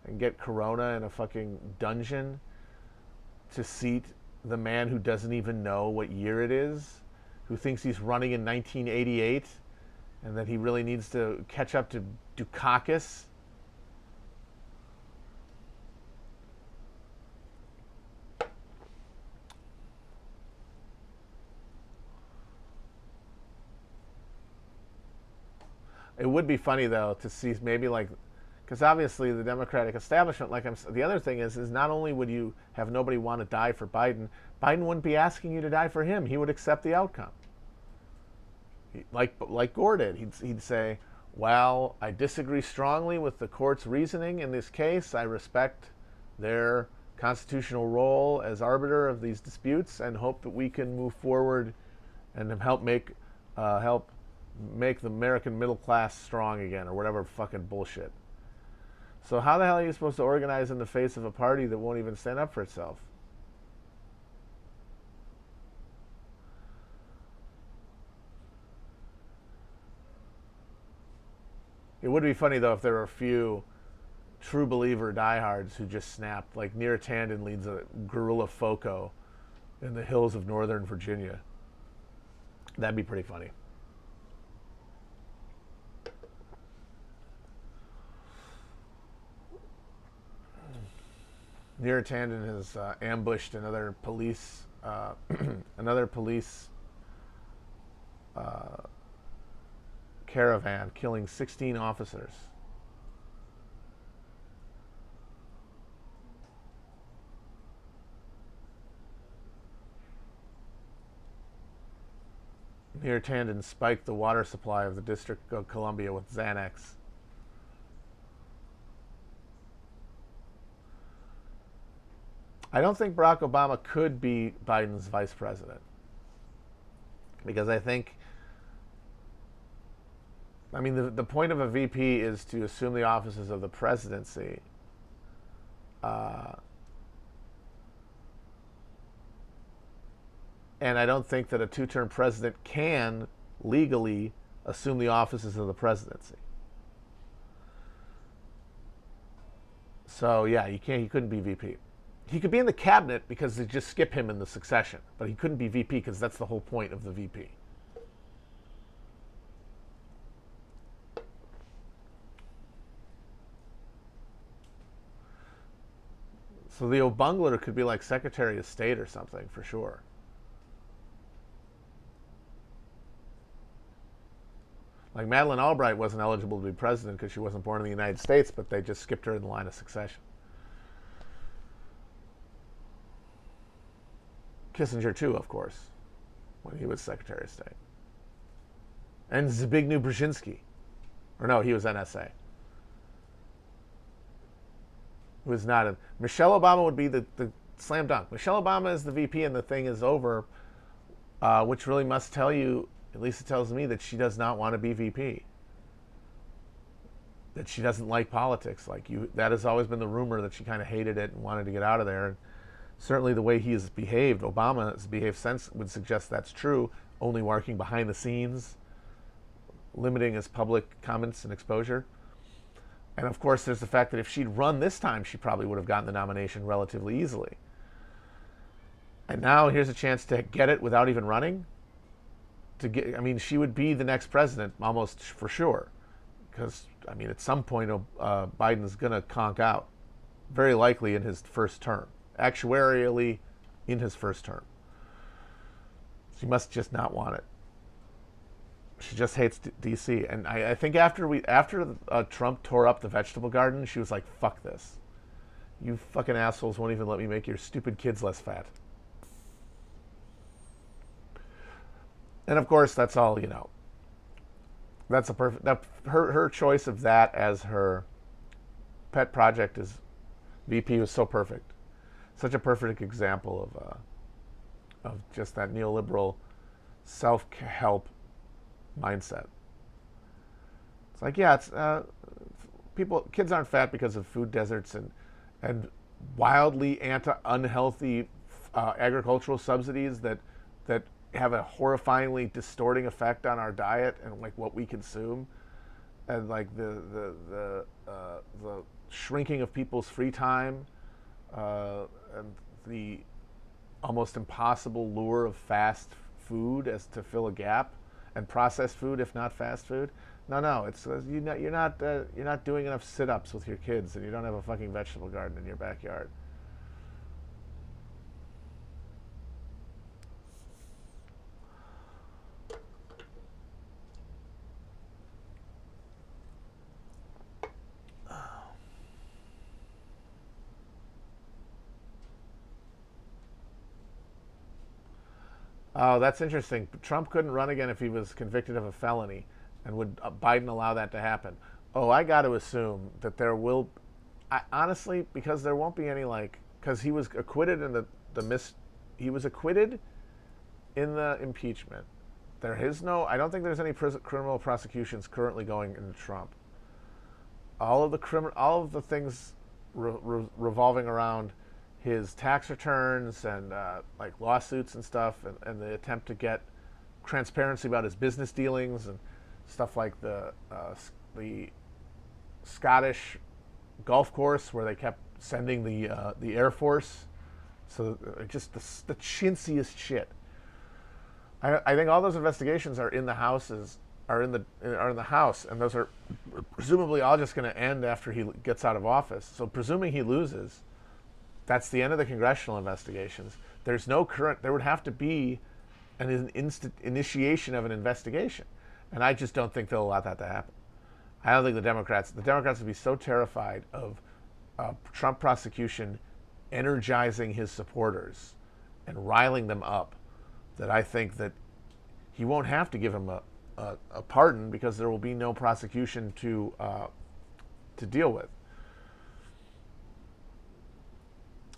and get corona in a fucking dungeon to seat the man who doesn't even know what year it is, who thinks he's running in 1988 and that he really needs to catch up to Dukakis? It would be funny though to see maybe like, because obviously the Democratic establishment, the other thing is not only would you have nobody want to die for Biden, Biden wouldn't be asking you to die for him. He would accept the outcome. Like Gore did. He'd say, well, I disagree strongly with the court's reasoning in this case. I respect their constitutional role as arbiter of these disputes and hope that we can move forward and help make the American middle class strong again, or whatever fucking bullshit. So how the hell are you supposed to organize in the face of a party that won't even stand up for itself? It would be funny though if there were a few true believer diehards who just snapped, like Neera Tanden leads a guerrilla FOCO in the hills of Northern Virginia. That'd be pretty funny. Neera Tanden has ambushed another police caravan, killing 16 officers. Neera Tanden spiked the water supply of the District of Columbia with Xanax. I don't think Barack Obama could be Biden's vice president, because I mean, the point of a VP is to assume the offices of the presidency. And I don't think that a two-term president can legally assume the offices of the presidency. So yeah, he couldn't be VP. He could be in the cabinet because they just skip him in the succession, but he couldn't be VP because that's the whole point of the VP. So the O'Bungler could be like Secretary of State or something for sure. Like Madeleine Albright wasn't eligible to be president because she wasn't born in the United States, but they just skipped her in the line of succession. Kissinger too, of course, when he was Secretary of State. And Zbigniew Brzezinski. Or no, he was NSA. Who was not a... Michelle Obama would be the slam dunk. Michelle Obama is the VP and the thing is over, which really must tell you, at least it tells me, that she does not want to be VP. That she doesn't like politics. That has always been the rumor, that she kind of hated it and wanted to get out of there. And certainly the way he has behaved, Obama has behaved since, would suggest that's true, only working behind the scenes, limiting his public comments and exposure. And of course, there's the fact that if she'd run this time, she probably would have gotten the nomination relatively easily. And now here's a chance to get it without even running. She would be the next president almost for sure. Because, at some point, Biden's going to conk out. Very likely in his first term. Actuarially, in his first term. She must just not want it. She just hates D.C. And I think after Trump tore up the vegetable garden, she was like, fuck this. You fucking assholes won't even let me make your stupid kids less fat. And of course, that's all, you know. That's a perfect, her choice of that as her pet project as VP was so perfect. Such a perfect example of just that neoliberal self-help mindset. It's like, yeah, it's kids aren't fat because of food deserts and wildly unhealthy agricultural subsidies that have a horrifyingly distorting effect on our diet and like what we consume, and like the shrinking of people's free time, and the almost impossible lure of fast food as to fill a gap, and processed food if not fast food. No, it's you're not doing enough sit-ups with your kids, and you don't have a fucking vegetable garden in your backyard. Oh, that's interesting. Trump couldn't run again if he was convicted of a felony, and would Biden allow that to happen? Oh, I got to assume that there will. Honestly, because there won't be any because he was acquitted in he was acquitted in the impeachment. There is no. I don't think there's any criminal prosecutions currently going into Trump. All of the things revolving around his tax returns and like lawsuits and stuff, and the attempt to get transparency about his business dealings and stuff like the Scottish golf course where they kept sending the Air Force, so just the chintziest shit. I think all those investigations are in the houses are in the House, and those are presumably all just going to end after he gets out of office. So presuming he loses, that's the end of the congressional investigations. There would have to be an initiation of an investigation. And I just don't think they'll allow that to happen. I don't think the Democrats would be so terrified of Trump prosecution energizing his supporters and riling them up that I think that he won't have to give him a pardon, because there will be no prosecution to deal with.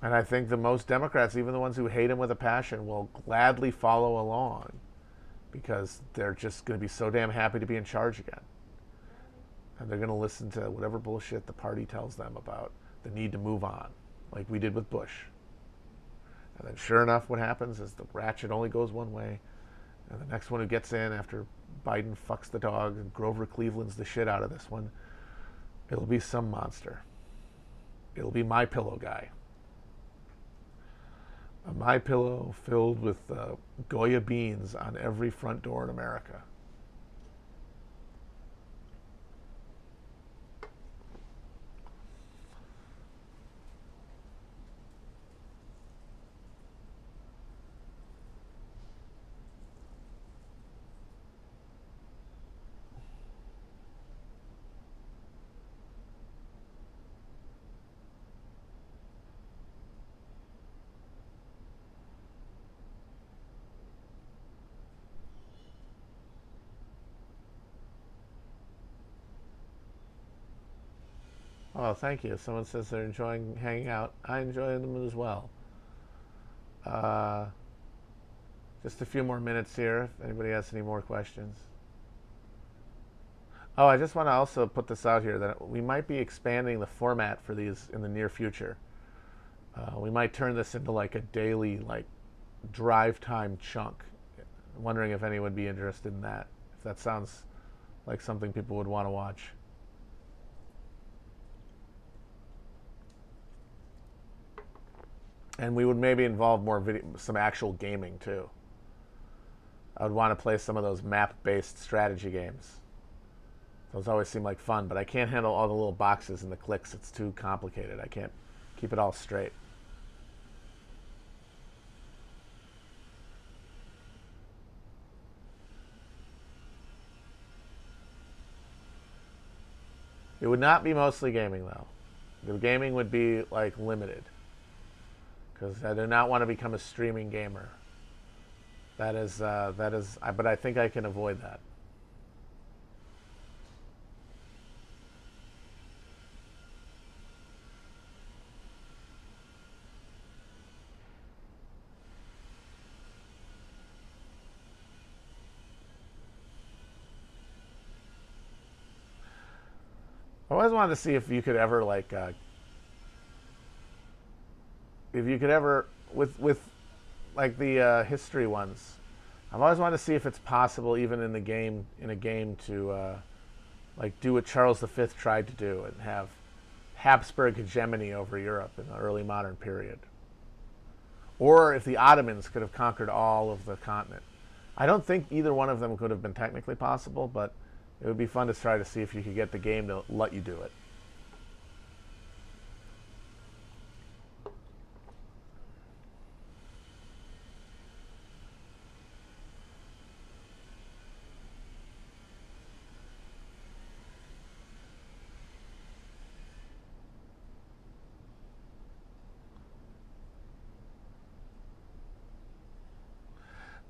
And I think the most Democrats, even the ones who hate him with a passion, will gladly follow along, because they're just going to be so damn happy to be in charge again. And they're going to listen to whatever bullshit the party tells them about the need to move on, like we did with Bush. And then sure enough, what happens is the ratchet only goes one way, and the next one who gets in after Biden fucks the dog and Grover Cleveland's the shit out of this one, it'll be some monster. It'll be my pillow guy. A My Pillow filled with Goya beans on every front door in America. Oh, thank you. Someone says they're enjoying hanging out. I enjoy them as well. Uh, just a few more minutes here if anybody has any more questions. Oh, I just want to also put this out here that we might be expanding the format for these in the near future. We might turn this into like a daily drive time chunk. I'm wondering if anyone would be interested in that. If that sounds like something people would want to watch. And we would maybe involve some actual gaming too. I would want to play some of those map-based strategy games. Those always seem like fun, but I can't handle all the little boxes and the clicks. It's too complicated. I can't keep it all straight. It would not be mostly gaming, though. The gaming would be like limited because I do not want to become a streaming gamer. That is, but I think I can avoid that. I always wanted to see if you could ever like, if you could ever with like the history ones. I've always wanted to see if it's possible, even in a game, to like do what Charles V tried to do and have Habsburg hegemony over Europe in the early modern period, or if the Ottomans could have conquered all of the continent. I don't think either one of them could have been technically possible, but it would be fun to try to see if you could get the game to let you do it.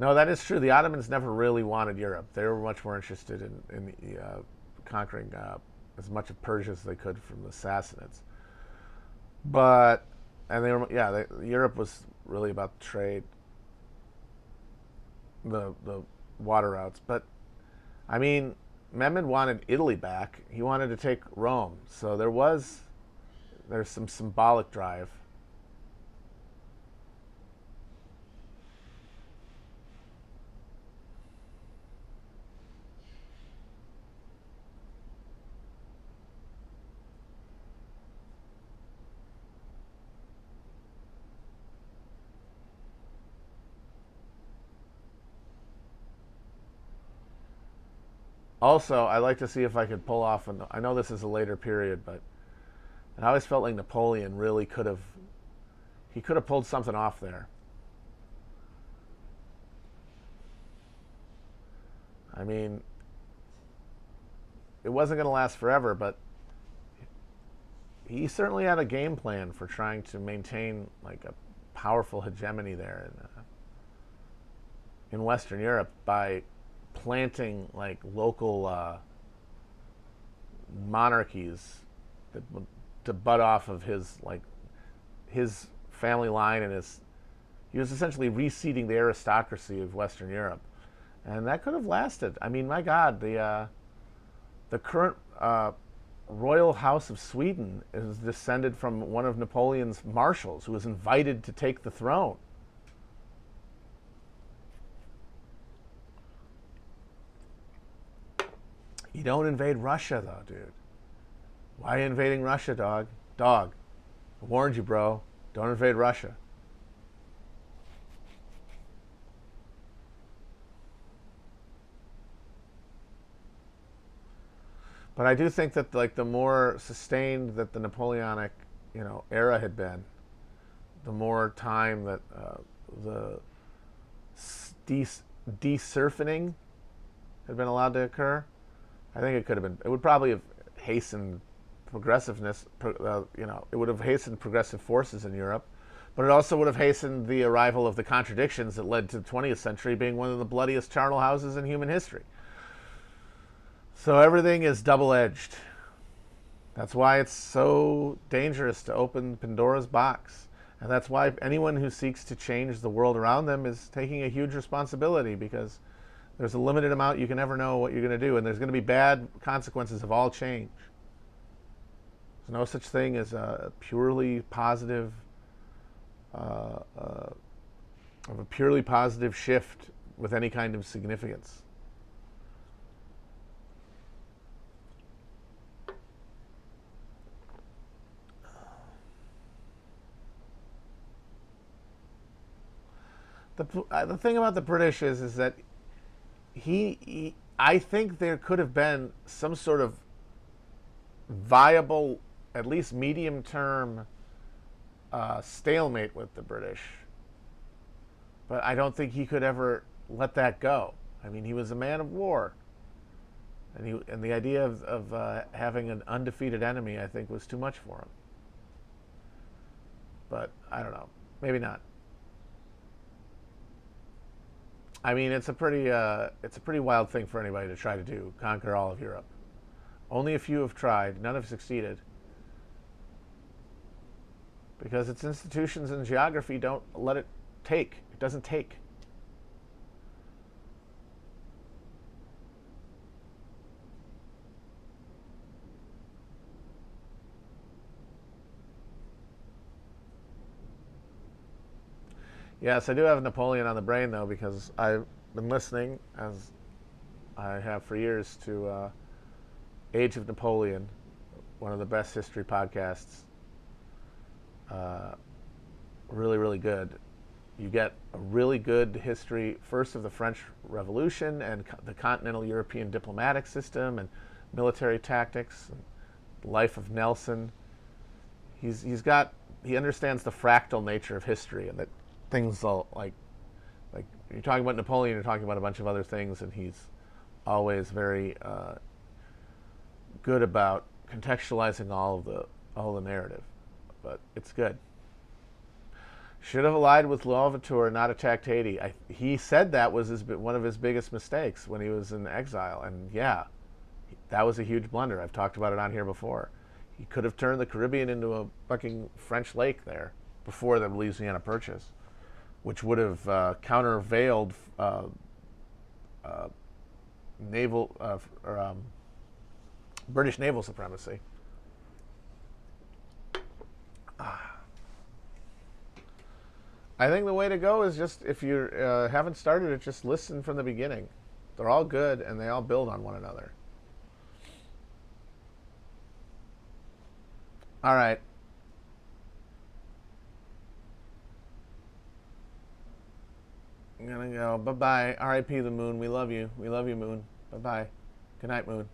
No, that is true. The Ottomans never really wanted Europe. They were much more interested in conquering as much of Persia as they could from the Sassanids. But, and they were, yeah, Europe was really about trade, the water routes. But, I mean, Mehmed wanted Italy back. He wanted to take Rome. So there's some symbolic drive. Also, I like to see if I could pull off. I know this is a later period, but I always felt like Napoleon really could have. He could have pulled something off there. I mean, it wasn't going to last forever, but he certainly had a game plan for trying to maintain like a powerful hegemony there in Western Europe by planting like local monarchies to butt off of his family line, and he was essentially reseeding the aristocracy of Western Europe, and that could have lasted. I mean, my God, the current royal house of Sweden is descended from one of Napoleon's marshals who was invited to take the throne. You don't invade Russia, though, dude. Why are you invading Russia, dog? Dog. I warned you, bro. Don't invade Russia. But I do think that like the more sustained that the Napoleonic, era had been, the more time that the desurfening had been allowed to occur. I think it could have been. It would probably have hastened progressiveness. It would have hastened progressive forces in Europe, but it also would have hastened the arrival of the contradictions that led to the 20th century being one of the bloodiest charnel houses in human history. So everything is double-edged. That's why it's so dangerous to open Pandora's box. And that's why anyone who seeks to change the world around them is taking a huge responsibility, because there's a limited amount you can ever know what you're going to do, and there's going to be bad consequences of all change. There's no such thing as a purely positive, of a purely positive shift with any kind of significance. The thing about the British is that I think there could have been some sort of viable, at least medium-term stalemate with the British. But I don't think he could ever let that go. I mean, he was a man of war. And the idea of having an undefeated enemy, I think, was too much for him. but I don't know. Maybe not. I mean, it's a pretty wild thing for anybody to try to do, conquer all of Europe. Only a few have tried. None have succeeded. Because its institutions and geography don't let it take. It doesn't take. Yes, I do have Napoleon on the brain, though, because I've been listening, as I have for years, to Age of Napoleon, one of the best history podcasts. Really, really good. You get a really good history, first of the French Revolution and the continental European diplomatic system and military tactics, and the life of Nelson. He understands the fractal nature of history, and that things like you're talking about Napoleon, you're talking about a bunch of other things, and he's always very good about contextualizing all the narrative. But it's good. Should have allied with Louverture, not attacked Haiti. He said that was one of his biggest mistakes when he was in exile, and yeah, that was a huge blunder. I've talked about it on here before. He could have turned the Caribbean into a fucking French lake there before the Louisiana Purchase, which would have countervailed British naval supremacy. I think the way to go is just, if you haven't started it, just listen from the beginning. They're all good, and they all build on one another. All right. I'm going to go. Bye-bye. R.I.P. the moon. We love you. We love you, moon. Bye-bye. Good night, moon.